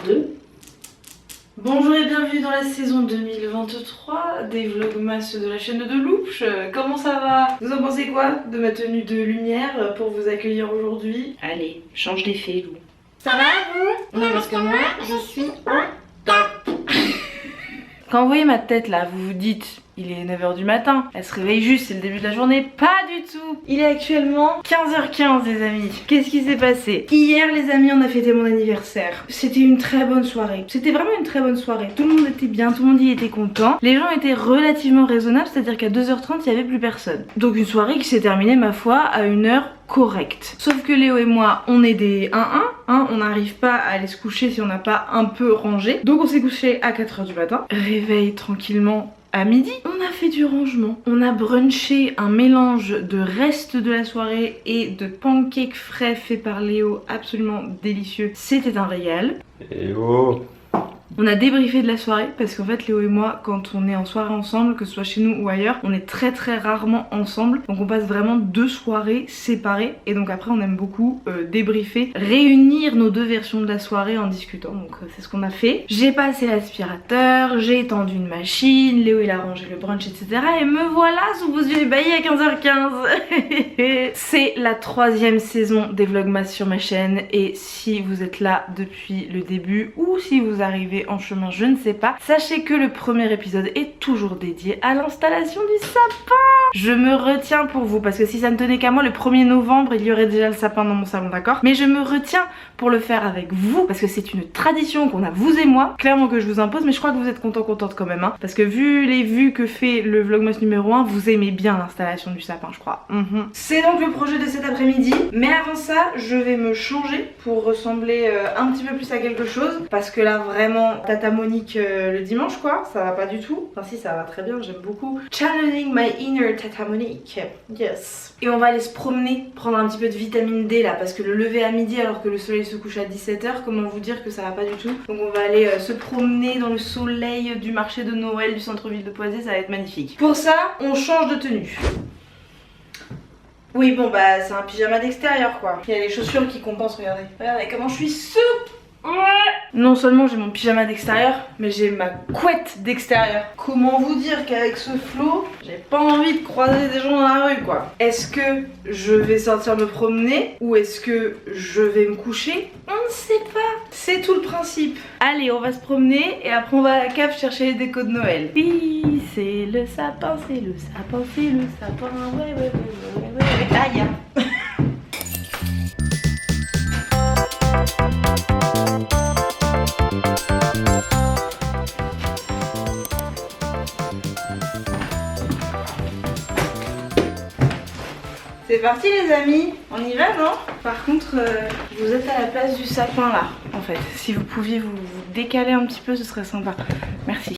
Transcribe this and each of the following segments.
2. Bonjour et bienvenue dans la saison 2023 des vlogmas de la chaîne de Louche. Comment ça va? Vous en pensez quoi de ma tenue de lumière pour vous accueillir aujourd'hui? Allez, change d'effet, Lou. Ça va vous? Non, parce que moi, je suis au top. Quand vous voyez ma tête là, vous vous dites il est 9h du matin, elle se réveille juste, c'est le début de la journée. Pas du tout. Il est actuellement 15h15 les amis. Qu'est-ce qui s'est passé? Hier les amis, on a fêté mon anniversaire. C'était une très bonne soirée. C'était vraiment une très bonne soirée. Tout le monde était bien, tout le monde y était content. Les gens étaient relativement raisonnables, c'est-à-dire qu'à 2h30 il n'y avait plus personne. Donc une soirée qui s'est terminée ma foi à une heure correcte. Sauf que Léo et moi, on est des 1-1, hein, on n'arrive pas à aller se coucher si on n'a pas un peu rangé. Donc on s'est couché à 4h du matin. Réveil tranquillement à midi, on a fait du rangement. On a brunché un mélange de restes de la soirée et de pancakes frais faits par Léo, absolument délicieux. C'était un régal. Et oh! On a débriefé de la soirée parce qu'en fait Léo et moi, quand on est en soirée ensemble, que ce soit chez nous ou ailleurs, on est très rarement ensemble. Donc on passe vraiment 2 soirées séparées et donc après on aime beaucoup débriefer, réunir nos 2 versions de la soirée en discutant. Donc c'est ce qu'on a fait. J'ai passé l'aspirateur, j'ai étendu une machine, Léo il a rangé le brunch etc. Et me voilà sous vos yeux ébahis à 15h15. C'est la 3e saison des vlogmas sur ma chaîne et si vous êtes là depuis le début ou si vous arrivez en chemin, je ne sais pas, sachez que le premier épisode est toujours dédié à l'installation du sapin. Je me retiens pour vous parce que si ça ne tenait qu'à moi, le 1er novembre il y aurait déjà le sapin dans mon salon, d'accord? Mais je me retiens pour le faire avec vous parce que c'est une tradition qu'on a vous et moi, clairement que je vous impose, mais je crois que vous êtes contente quand même, hein, parce que vu les vues que fait le vlogmas numéro 1, vous aimez bien l'installation du sapin, je crois. C'est donc le projet de cet après-midi, mais avant ça je vais me changer pour ressembler un petit peu plus à quelque chose parce que là vraiment Tata Monique le dimanche quoi, ça va pas du tout. Enfin si, ça va très bien, j'aime beaucoup. Channeling my inner Tata Monique, yes. Et on va aller se promener, prendre un petit peu de vitamine D là, parce que le lever à midi alors que le soleil se couche à 17h, comment vous dire que ça va pas du tout. Donc on va aller se promener dans le soleil du marché de Noël du centre-ville de Poitiers, ça va être magnifique. Pour ça, on change de tenue. Oui bon bah c'est un pyjama d'extérieur quoi. Il y a les chaussures qui compensent, regardez. Regardez comment je suis souple. Ouais. Non seulement j'ai mon pyjama d'extérieur, mais j'ai ma couette d'extérieur. Comment vous dire qu'avec ce flow, j'ai pas envie de croiser des gens dans la rue quoi. Est-ce que je vais sortir me promener ou est-ce que je vais me coucher? On ne sait pas. C'est tout le principe. Allez, on va se promener et après on va à la cave chercher les décos de Noël. Oui, c'est le sapin, c'est le sapin, c'est le sapin. Ouais. Aïe. C'est parti les amis, on y va non? Par contre, vous êtes à la place du sapin là, en fait. Si vous pouviez vous décaler un petit peu, ce serait sympa. Merci.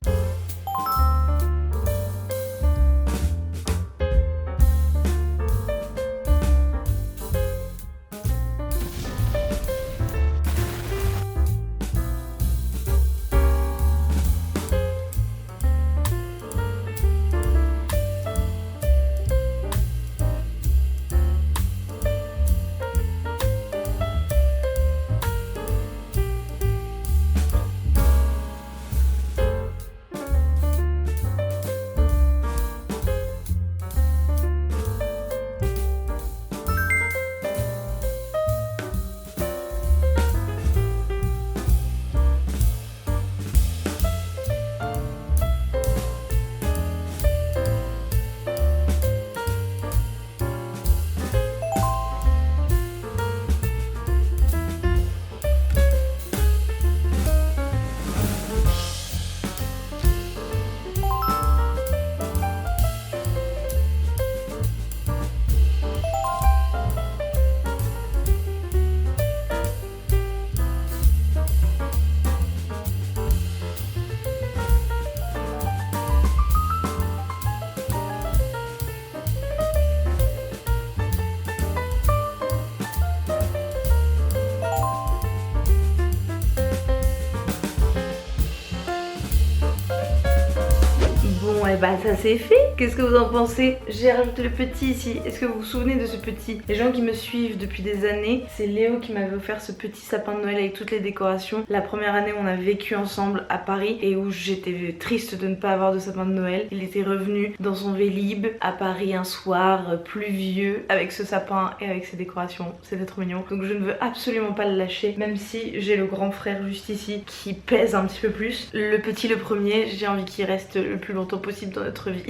bah ça c'est fait. Qu'est-ce que vous en pensez? J'ai rajouté le petit ici. Est-ce que vous vous souvenez de ce petit? Les gens qui me suivent depuis des années, c'est Léo qui m'avait offert ce petit sapin de Noël avec toutes les décorations. La première année où on a vécu ensemble à Paris et où j'étais triste de ne pas avoir de sapin de Noël. Il était revenu dans son Vélib à Paris un soir pluvieux avec ce sapin et avec ses décorations. C'était trop mignon. Donc je ne veux absolument pas le lâcher, même si j'ai le grand frère juste ici qui pèse un petit peu plus. Le petit, le premier, j'ai envie qu'il reste le plus longtemps possible dans notre vie.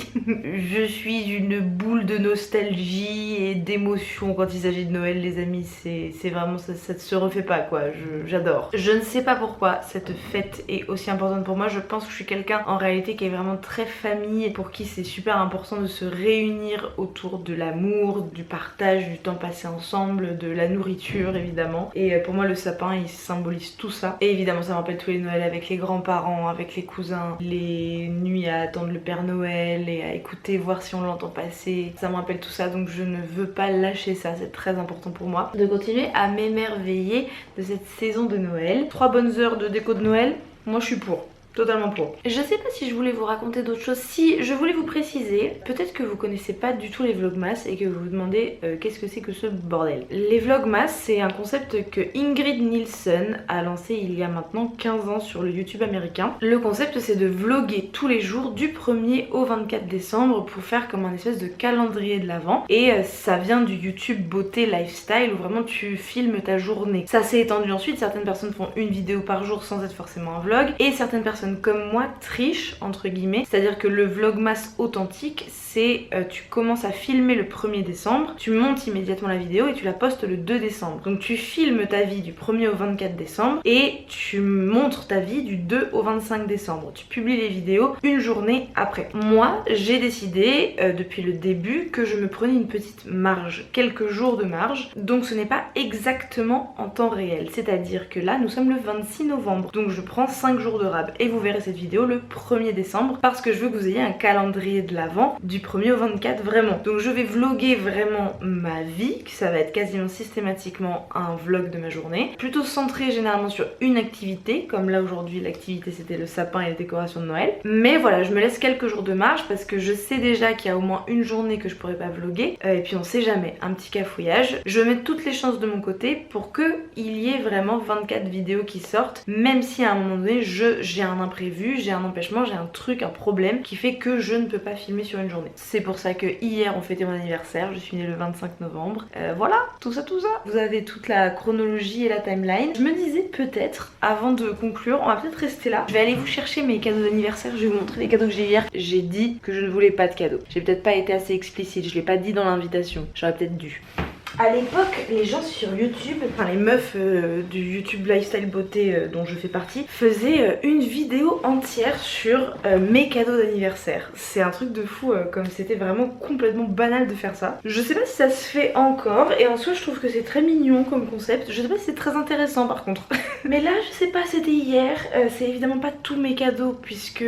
Je suis une boule de nostalgie et d'émotion quand il s'agit de Noël, les amis. C'est vraiment ça ne se refait pas quoi. J'adore. Je ne sais pas pourquoi cette fête est aussi importante pour moi. Je pense que je suis quelqu'un en réalité qui est vraiment très famille, pour qui c'est super important de se réunir autour de l'amour, du partage, du temps passé ensemble, de la nourriture évidemment. Et pour moi le sapin il symbolise tout ça. Et évidemment ça me rappelle tous les Noëls avec les grands-parents, avec les cousins, les nuits à attendre le Père Noël et à écouter, voir si on l'entend passer. Ça me rappelle tout ça, donc je ne veux pas lâcher ça. C'est très important pour moi de continuer à m'émerveiller de cette saison de Noël. 3 bonnes heures de déco de Noël, moi je suis pour. Totalement pour. Je sais pas si je voulais vous raconter d'autres choses. Si, je voulais vous préciser, peut-être que vous connaissez pas du tout les vlogmas et que vous vous demandez qu'est-ce que c'est que ce bordel. Les vlogmas, c'est un concept que Ingrid Nilsson a lancé il y a maintenant 15 ans sur le YouTube américain. Le concept c'est de vlogger tous les jours du 1er au 24 décembre pour faire comme un espèce de calendrier de l'Avent. Et ça vient du YouTube beauté lifestyle où vraiment tu filmes ta journée. Ça s'est étendu ensuite, certaines personnes font une vidéo par jour sans être forcément un vlog et certaines personnes comme moi triche entre guillemets, c'est à dire que le vlogmas authentique c'est tu commences à filmer le 1er décembre, tu montes immédiatement la vidéo et tu la postes le 2 décembre. Donc tu filmes ta vie du 1er au 24 décembre et tu montres ta vie du 2 au 25 décembre. Tu publies les vidéos une journée après. Moi j'ai décidé depuis le début que je me prenais une petite marge, quelques jours de marge, donc ce n'est pas exactement en temps réel, c'est à dire que là nous sommes le 26 novembre, donc je prends 5 jours de rab et vous verrez cette vidéo le 1er décembre parce que je veux que vous ayez un calendrier de l'Avent du 1er au 24 vraiment. Donc je vais vloguer vraiment ma vie, ça va être quasiment systématiquement un vlog de ma journée, plutôt centré généralement sur une activité, comme là aujourd'hui l'activité c'était le sapin et les décorations de Noël. Mais voilà, je me laisse quelques jours de marge parce que je sais déjà qu'il y a au moins une journée que je pourrais pas vloguer et puis on sait jamais, un petit cafouillage. Je mets toutes les chances de mon côté pour que il y ait vraiment 24 vidéos qui sortent, même si à un moment donné j'ai un imprévu, j'ai un empêchement, j'ai un truc, un problème qui fait que je ne peux pas filmer sur une journée. C'est pour ça que hier on fêtait mon anniversaire, je suis née le 25 novembre. Voilà, tout ça. Vous avez toute la chronologie et la timeline. Je me disais peut-être, avant de conclure, on va peut-être rester là. Je vais aller vous chercher mes cadeaux d'anniversaire, je vais vous montrer les cadeaux que j'ai hier. J'ai dit que je ne voulais pas de cadeaux. J'ai peut-être pas été assez explicite, je l'ai pas dit dans l'invitation. J'aurais peut-être dû. À l'époque, les gens sur YouTube, enfin les meufs du YouTube Lifestyle Beauté dont je fais partie, faisaient une vidéo entière sur mes cadeaux d'anniversaire. C'est un truc de fou, comme c'était vraiment complètement banal de faire ça. Je sais pas si ça se fait encore, et en soi je trouve que c'est très mignon comme concept. Je sais pas si c'est très intéressant par contre. Mais là je sais pas, c'était hier, c'est évidemment pas tous mes cadeaux puisque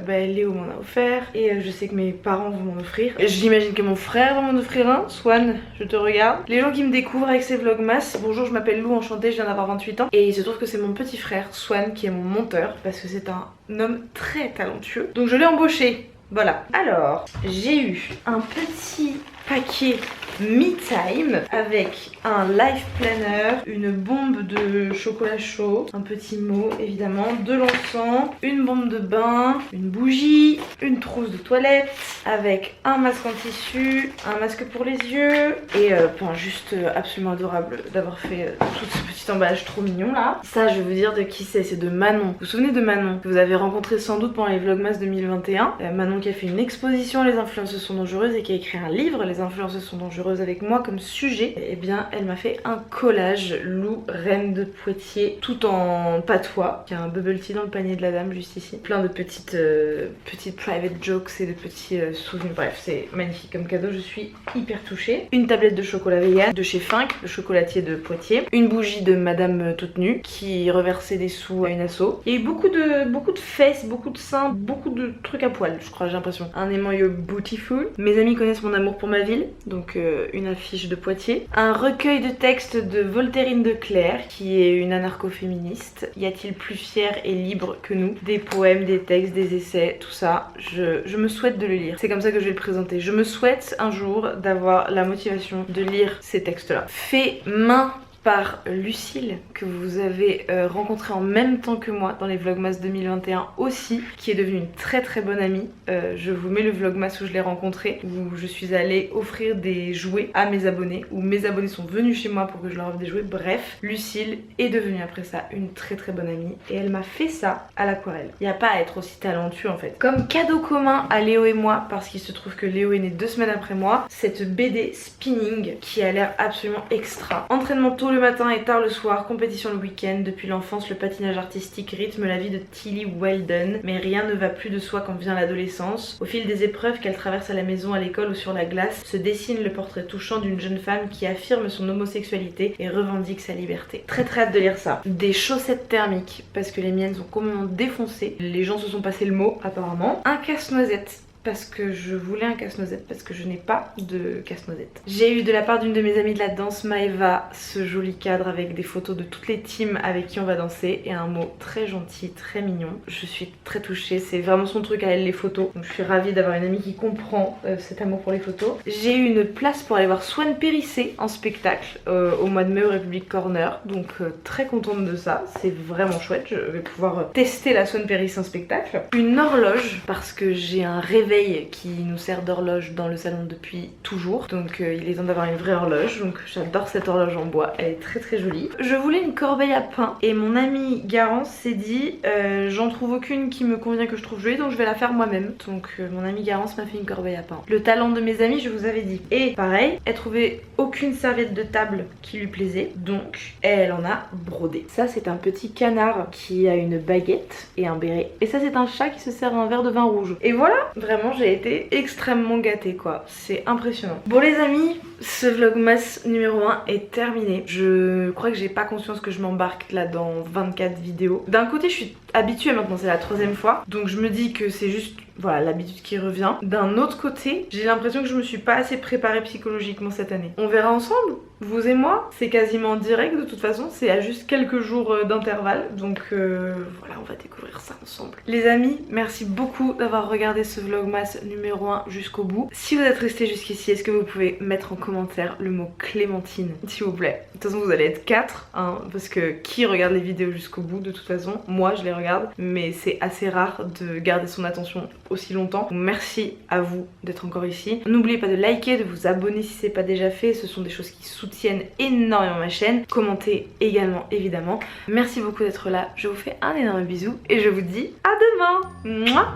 Léo m'en a offert, et je sais que mes parents vont m'en offrir. J'imagine que mon frère va m'en offrir un. Swan, je te regarde. Les gens qui me découvrent avec ces vlogmas, bonjour, je m'appelle Lou, enchantée, je viens d'avoir 28 ans. Et il se trouve que c'est mon petit frère, Swan, qui est mon monteur, parce que c'est un homme très talentueux. Donc je l'ai embauché, voilà. Alors, j'ai eu un petit paquet Me Time avec un life planner, une bombe de chocolat chaud, un petit mot évidemment, de l'encens, une bombe de bain, une bougie, une trousse de toilette avec un masque en tissu, un masque pour les yeux et juste absolument adorable d'avoir fait tout ce petit emballage trop mignon là. Ça je veux dire de qui c'est de Manon. Vous vous souvenez de Manon que vous avez rencontré sans doute pendant les vlogmas 2021. Manon qui a fait une exposition Les influenceuses sont dangereuses et qui a écrit un livre Les influenceuses sont dangereuses avec moi comme sujet. Et bien elle m'a fait un collage Lou, reine de Poitiers, tout en patois. Il y a un bubble tea dans le panier de la dame juste ici. Plein de petites private jokes et de petits souvenirs. Bref, c'est magnifique comme cadeau, je suis hyper touchée. Une tablette de chocolat vegan de chez Fink, le chocolatier de Poitiers. Une bougie de Madame Toute Nue qui reversait des sous à une asso. Il y a eu beaucoup de fesses, beaucoup de seins, beaucoup de trucs à poil, je crois, j'ai l'impression. Un aimant You're Beautiful. Mes amis connaissent mon amour pour ma vie ville, donc une affiche de Poitiers. Un recueil de textes de Voltairine de Cleyre, qui est une anarcho-féministe. Y a-t-il plus fier et libre que nous? Des poèmes, des textes, des essais, tout ça. Je me souhaite de le lire. C'est comme ça que je vais le présenter. Je me souhaite un jour d'avoir la motivation de lire ces textes-là. Fait main par Lucille, que vous avez rencontré en même temps que moi dans les Vlogmas 2021 aussi, qui est devenue une très très bonne amie. Je vous mets le Vlogmas où je l'ai rencontrée, où je suis allée offrir des jouets à mes abonnés, où mes abonnés sont venus chez moi pour que je leur offre des jouets. Bref, Lucille est devenue après ça une très très bonne amie et elle m'a fait ça à l'aquarelle. Il n'y a pas à être aussi talentueux en fait. Comme cadeau commun à Léo et moi, parce qu'il se trouve que Léo est né 2 semaines après moi, cette BD Spinning qui a l'air absolument extra. Entraînement tôt le matin et tard le soir, compétition le week-end. Depuis l'enfance, le patinage artistique rythme la vie de Tilly Weldon, mais rien ne va plus de soi quand vient l'adolescence. Au fil des épreuves qu'elle traverse à la maison, à l'école ou sur la glace, se dessine le portrait touchant d'une jeune femme qui affirme son homosexualité et revendique sa liberté. Très très hâte de lire ça. Des chaussettes thermiques, parce que les miennes sont complètement défoncées. Les gens se sont passés le mot apparemment. Un casse-noisette, parce que je voulais un casse-noisette, parce que je n'ai pas de casse-noisette. J'ai eu de la part d'une de mes amies de la danse, Maëva, ce joli cadre avec des photos de toutes les teams avec qui on va danser et un mot très gentil, très mignon. Je suis très touchée, c'est vraiment son truc à elle les photos. Donc je suis ravie d'avoir une amie qui comprend cet amour pour les photos. J'ai eu une place pour aller voir Swan Périssé en spectacle au mois de mai au République Corner, donc très contente de ça, c'est vraiment chouette. Je vais pouvoir tester la Swan Périssé en spectacle. Une horloge, parce que j'ai un réveil qui nous sert d'horloge dans le salon depuis toujours, donc il est temps d'avoir une vraie horloge, donc j'adore cette horloge en bois, elle est très très jolie. Je voulais une corbeille à pain et mon ami Garance s'est dit j'en trouve aucune qui me convient que je trouve jolie, donc je vais la faire moi-même. Donc mon ami Garance m'a fait une corbeille à pain. Le talent de mes amis, je vous avais dit. Et pareil, elle trouvait aucune serviette de table qui lui plaisait, donc elle en a brodé. Ça c'est un petit canard qui a une baguette et un béret, et ça c'est un chat qui se sert un verre de vin rouge. Et voilà, vraiment j'ai été extrêmement gâtée quoi, c'est impressionnant. Bon les amis, ce vlogmas numéro 1 est terminé. Je crois que j'ai pas conscience que je m'embarque là dans 24 vidéos. D'un côté je suis habituée maintenant, c'est la 3e fois, donc je me dis que c'est juste voilà l'habitude qui revient. D'un autre côté, j'ai l'impression que je me suis pas assez préparée psychologiquement cette année. On verra ensemble, vous et moi, c'est quasiment en direct de toute façon, c'est à juste quelques jours d'intervalle, donc voilà, on va découvrir ça ensemble. Les amis, merci beaucoup d'avoir regardé ce vlogmas numéro 1 jusqu'au bout. Si vous êtes resté jusqu'ici, est-ce que vous pouvez mettre en commentaire le mot Clémentine, s'il vous plaît? De toute façon vous allez être 4, hein, parce que qui regarde les vidéos jusqu'au bout de toute façon? Moi je les regarde, mais c'est assez rare de garder son attention aussi longtemps. Donc, merci à vous d'être encore ici. N'oubliez pas de liker, de vous abonner si c'est pas déjà fait, ce sont des choses qui soutiennent énormément ma chaîne. Commentez également évidemment. Merci beaucoup d'être là, je vous fais un énorme bisou et je vous dis à demain. Mouah.